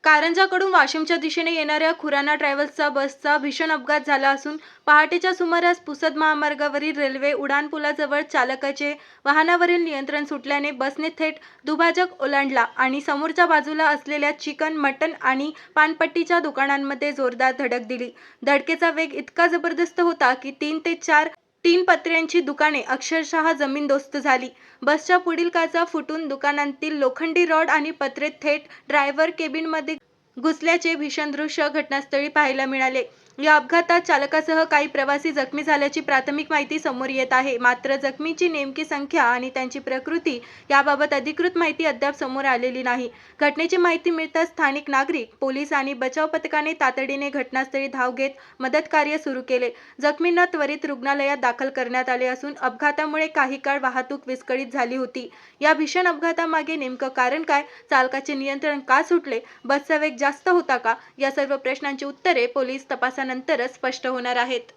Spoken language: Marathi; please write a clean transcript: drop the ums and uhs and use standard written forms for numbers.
कारंजाकडून वाशिमच्या दिशेने येणाऱ्या खुराना ट्रॅव्हल्सचा बसचा भीषण अपघात झाला असून पहाटेच्या सुमारास पुसद महामार्गावरील रेल्वे उड्डाणपुलाजवळ चालकाचे वाहनावरील नियंत्रण सुटल्याने बसने थेट दुभाजक ओलांडला आणि समोरच्या बाजूला असलेल्या चिकन, मटण आणि पानपट्टीच्या दुकानांमध्ये जोरदार धडक दिली. धडकेचा वेग इतका जबरदस्त होता की 3 ते 4 तीन पत्र्यांची दुकाने अक्षरशः जमीनदोस्त झाली. बसच्या पुढील काचा फुटून दुकानांतील लोखंडी रॉड आणि पत्रे थेट ड्रायव्हर केबिनमध्ये घुसल्याचे भीषण दृश्य घटनास्थळी पाहायला मिळाले. या अपघातात चालकासह काही प्रवासी जखमी झाल्याची प्राथमिक माहिती समोर येत आहे. मात्र जखमींची नेमकी संख्या आणि त्यांची प्रकृती याबाबत अधिकृत माहिती अद्याप समोर आलेली नाही. घटनेची माहिती मिळताच स्थानिक नागरिक, पोलीस आणि बचाव पथकाने तातडीने घटनास्थळी धाव घेत मदत कार्य सुरू केले. जखमींना त्वरित रुग्णालयात दाखल करण्यात आले असून अपघातामुळे काही काळ वाहतूक विस्कळीत झाली होती. या भीषण अपघातामागे नेमकं कारण काय? चालकाचे नियंत्रण का सुटले? बसचा वेग जास्त होता का? या सर्व प्रश्नांची उत्तरे पोलीस तपासानंतरच स्पष्ट होणार आहेत.